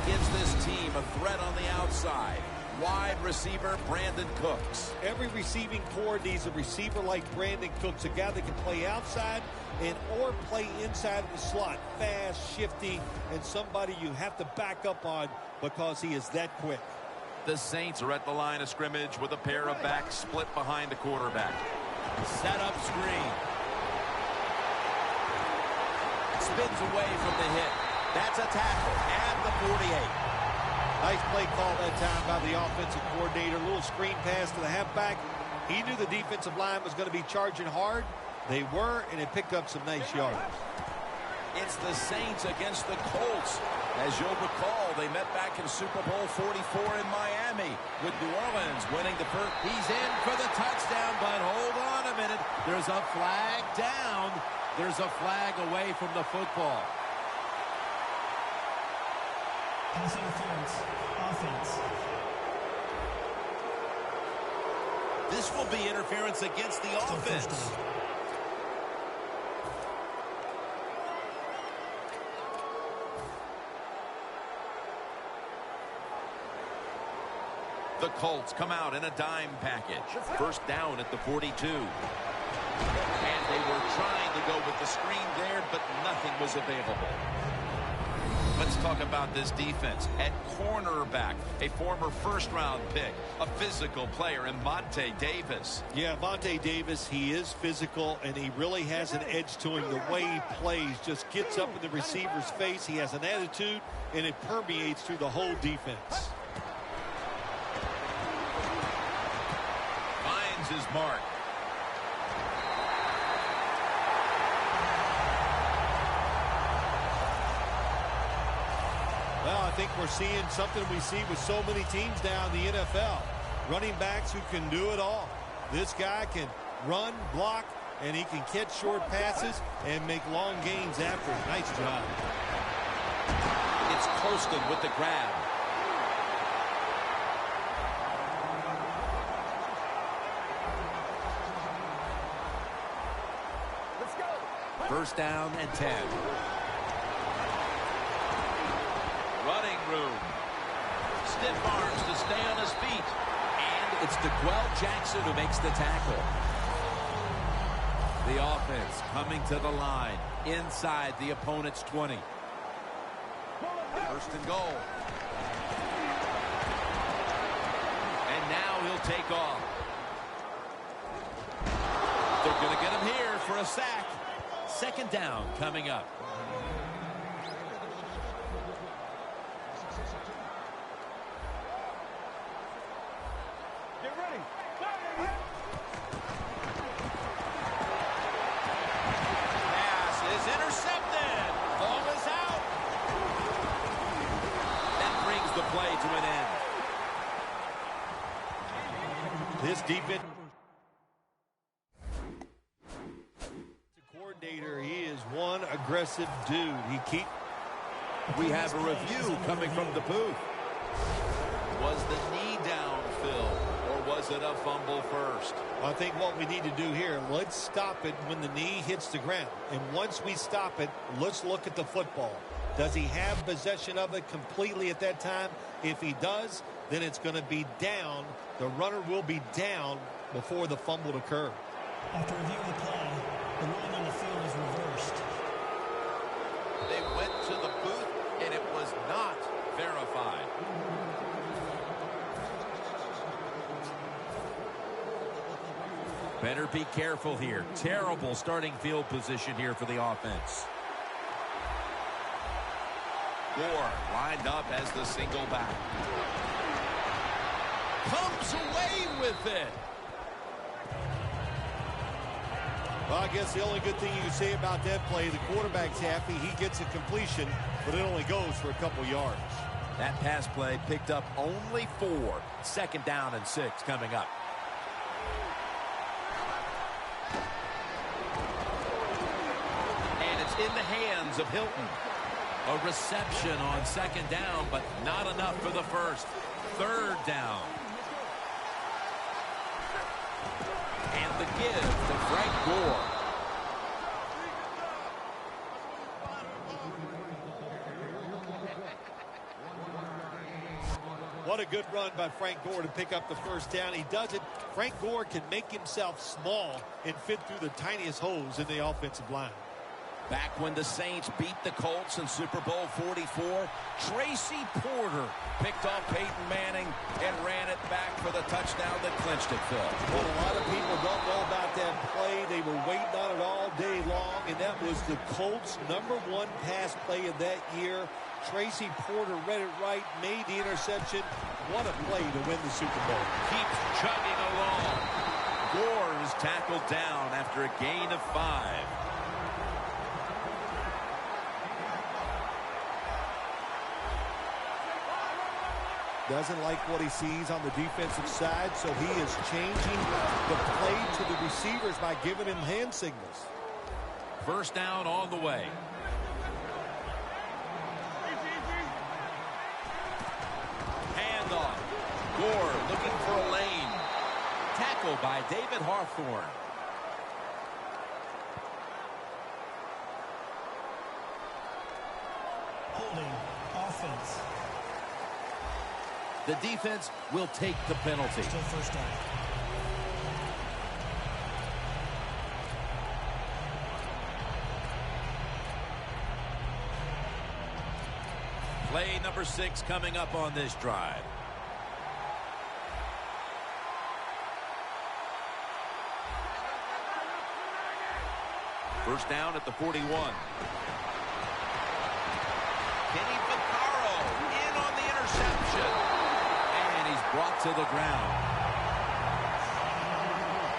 gives this team a threat on the outside. Wide receiver Brandon Cooks. Every receiving core needs a receiver like Brandon Cooks, a guy that can play outside and or play inside of the slot. Fast, shifty, and somebody you have to back up on because he is that quick. The Saints are at the line of scrimmage with a pair of backs split behind the quarterback. Set up screen. Spins away from the hit. That's a tackle at the 48. Nice play call that time by the offensive coordinator. A little screen pass to the halfback. He knew the defensive line was going to be charging hard. They were, and it picked up some nice yards. It's the Saints against the Colts. As you'll recall, they met back in Super Bowl 44 in Miami with New Orleans winning the first. He's in for the touchdown, but hold on a minute. There's a flag down. There's a flag away from the football. Pass interference. Offense. This will be interference against the offense. The Colts come out in a dime package. First down at the 42. And they were trying to go with the screen there, but nothing was available. Let's talk about this defense. At cornerback, a former first-round pick, a physical player in Monte Davis. Yeah, Monte Davis, he is physical, and he really has an edge to him. The way he plays just gets up in the receiver's face. He has an attitude, and it permeates through the whole defense. Finds his mark. Well, I think we're seeing something we see with so many teams now in the NFL. Running backs who can do it all. This guy can run, block, and he can catch short passes and make long gains after. Nice job. It's Colston with the grab. Let's go. First down and 10. Running room. Stiff arms to stay on his feet. And it's DeQuell Jackson who makes the tackle. The offense coming to the line inside the opponent's 20. First and goal. And now he'll take off. They're going to get him here for a sack. Second down coming up. This defense coordinator, he is one aggressive dude. We have a review coming from the booth. Was the knee down, Phil, or was it a fumble first? I think what we need to do here, let's stop it when the knee hits the ground. And once we stop it, let's look at the football. Does he have possession of it completely at that time? If he does, then it's going to be down. The runner will be down before the fumble occurs. After reviewing the play, the ruling on the field is reversed. They went to the booth, and it was not verified. Better be careful here. Terrible starting field position here for the offense. Gore lined up as the single back. Comes away with it. Well, I guess the only good thing you can say about that play, the quarterback's happy. He gets a completion, but it only goes for a couple yards. That pass play picked up only 4. Second down and 6 coming up. And it's in the hands of Hilton. A reception on second down, but not enough for the first. Third down. And the give to Frank Gore. What a good run by Frank Gore to pick up the first down. He does it. Frank Gore can make himself small and fit through the tiniest holes in the offensive line. Back when the Saints beat the Colts in Super Bowl 44, Tracy Porter picked off Peyton Manning and ran it back for the touchdown that clinched it, Phil. What a lot of people don't know about that play, they were waiting on it all day long, and that was the Colts' #1 pass play of that year. Tracy Porter read it right, made the interception. What a play to win the Super Bowl. Keeps chugging along. Gore is tackled down after a gain of 5. Doesn't like what he sees on the defensive side, so he is changing the play to the receivers by giving him hand signals. First down on the way. Handoff. Gore looking for a lane. Tackle by David Hawthorne. Holding offense. The defense will take the penalty. Still first down. Play number 6 coming up on this drive. First down at the 41. Kenny Vaccaro in on the interception. And he's brought to the ground.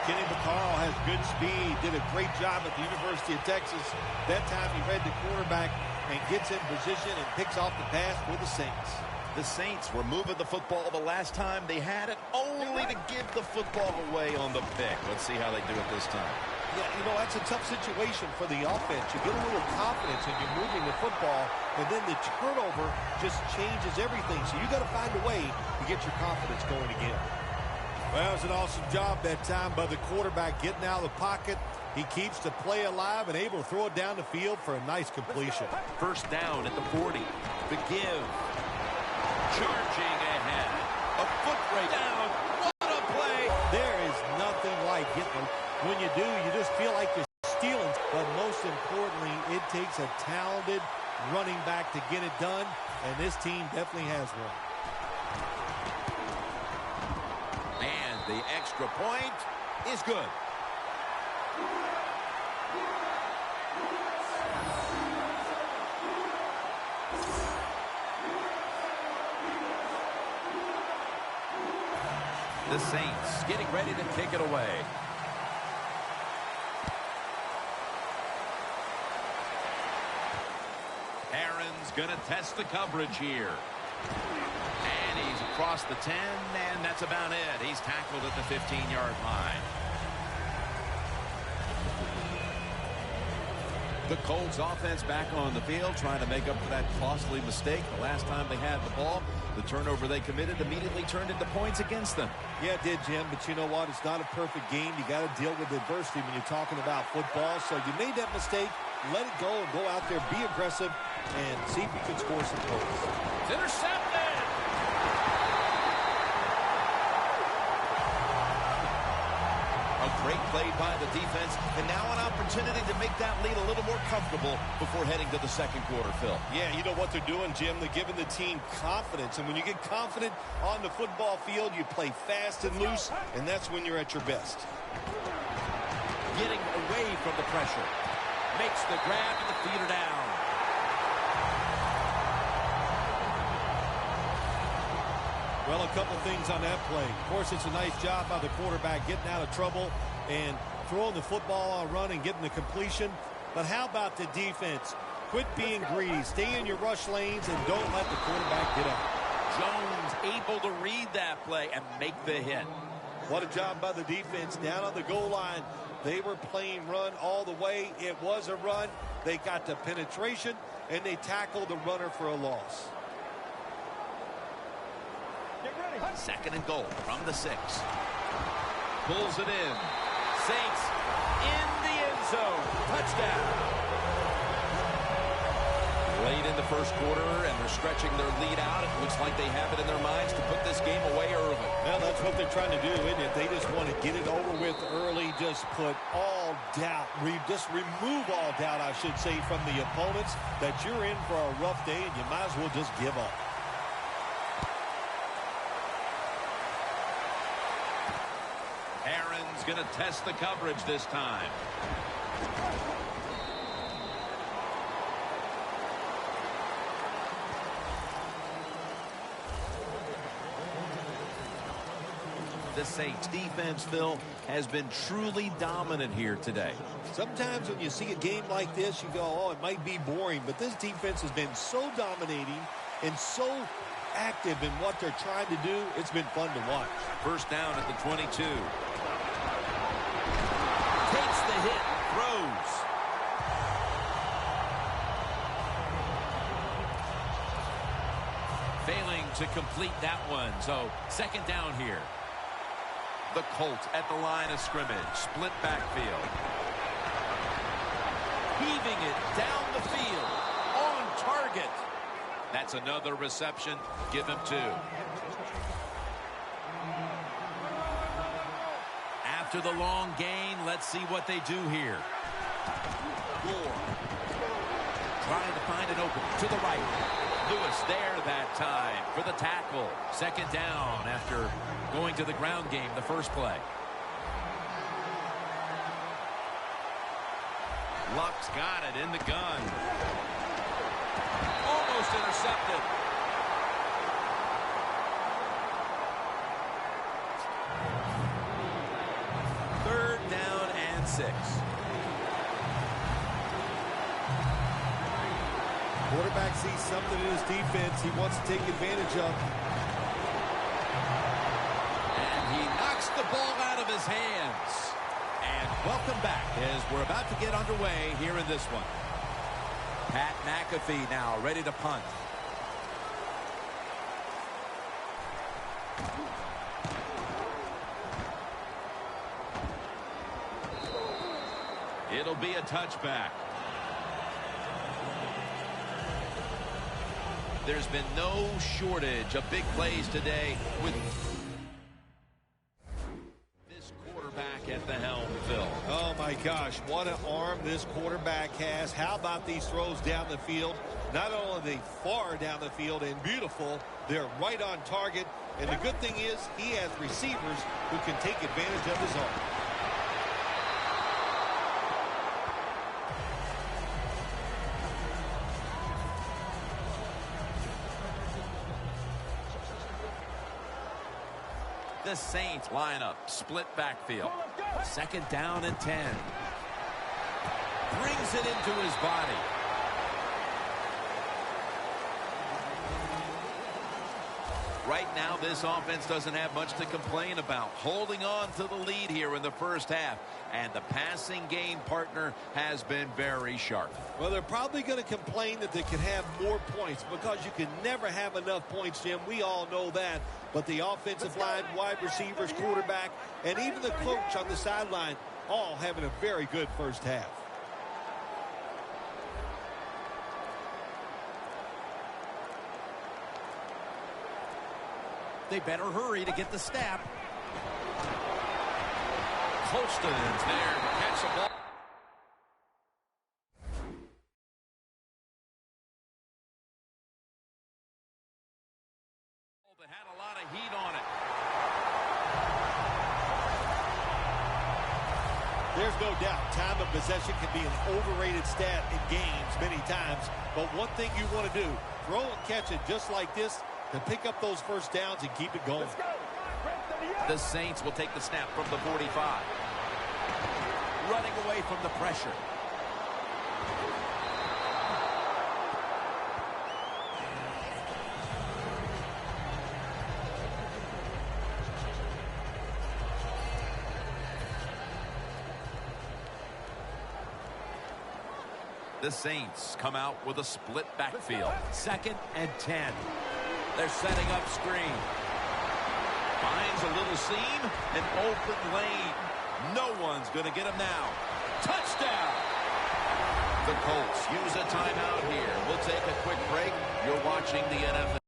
Kenny Vaccaro has good speed, did a great job at the University of Texas. That time he read the quarterback and gets in position and picks off the pass for the Saints. The Saints were moving the football the last time they had it, only to give the football away on the pick. Let's see how they do it this time. Yeah, you know, that's a tough situation for the offense. You get a little confidence and you're moving the football, and then the turnover just changes everything. So you got to find a way to get your confidence going again. Well, it was an awesome job that time by the quarterback getting out of the pocket. He keeps the play alive and able to throw it down the field for a nice completion. First down at the 40. The give. Charging ahead. A foot right down. What a play. There is nothing like getting them. When you do, you just feel like you're stealing. But most importantly, it takes a talented running back to get it done. And this team definitely has one. And the extra point is good. The Saints getting ready to kick it away. Aaron's going to test the coverage here. And he's across the 10, and that's about it. He's tackled at the 15-yard line. The Colts offense back on the field trying to make up for that costly mistake the last time they had the ball. The turnover they committed immediately turned into points against them. Yeah, it did, Jim, but you know what? It's not a perfect game. You got to deal with adversity when you're talking about football. So you made that mistake. Let it go and go out there, be aggressive, and see if you can score some points. It's intercepted! A great play by the defense, and now an opportunity to make that lead a little more comfortable before heading to the second quarter, Phil. Yeah, you know what they're doing, Jim? They're giving the team confidence, and when you get confident on the football field, you play fast and loose, and that's when you're at your best. Getting away from the pressure. Makes the grab, and the feet are down. Well, a couple things on that play. Of course, it's a nice job by the quarterback getting out of trouble and throwing the football on a run and getting the completion. But how about the defense? Quit being greedy. Stay in your rush lanes and don't let the quarterback get up. Jones able to read that play and make the hit. What a job by the defense down on the goal line. They were playing run all the way. It was a run. They got the penetration, and they tackled the runner for a loss. Second and goal from the 6. Pulls it in. Saints in the end zone. Touchdown. Late in in the first quarter, and they're stretching their lead out. It looks like they have it in their minds to put this game away early. Well, that's what they're trying to do, isn't it? They just want to get it over with early, just put all doubt, just remove all doubt, I should say, from the opponents that you're in for a rough day, and you might as well just give up. Aaron's going to test the coverage this time. The Saints defense, Phil, has been truly dominant here today. Sometimes when you see a game like this, you go, oh, it might be boring. But this defense has been so dominating and so active in what they're trying to do. It's been fun to watch. First down at the 22. Takes the hit, throws. Failing to complete that one. So second down here. The Colts at the line of scrimmage. Split backfield. Heaving it down the field. On target. That's another reception. Give him 2. After the long gain, let's see what they do here. Moore. Trying to find an opening to the right. Lewis there that time for the tackle. Second down after going to the ground game the first play. Luck's got it in the gun. Almost intercepted. Third down and 6. Quarterback sees something in his defense he wants to take advantage of. And he knocks the ball out of his hands. And welcome back as we're about to get underway here in this one. Pat McAfee now ready to punt. It'll be a touchback. There's been no shortage of big plays today with this quarterback at the helm, Phil. Oh, my gosh, what an arm this quarterback has. How about these throws down the field? Not only are they far down the field and beautiful, they're right on target. And the good thing is he has receivers who can take advantage of his arm. The Saints line up, split backfield. Second down and 10. Brings it into his body. Right now, this offense doesn't have much to complain about. Holding on to the lead here in the first half. And the passing game partner has been very sharp. Well, they're probably going to complain that they can have more points because you can never have enough points, Jim. We all know that. But the offensive line, wide receivers, quarterback, and even the coach on the sideline all having a very good first half. They better hurry to get the snap. Colston's there to catch the ball. That had a lot of heat on it. There's no doubt time of possession can be an overrated stat in games many times. But one thing you want to do, throw and catch it just like this to pick up those first downs and keep it going. The Saints will take the snap from the 45. Running away from the pressure. The Saints come out with a split backfield. Second and 10. They're setting up screen. Finds a little seam, an open lane. No one's going to get him now. Touchdown! The Colts use a timeout here. We'll take a quick break. You're watching the NFL.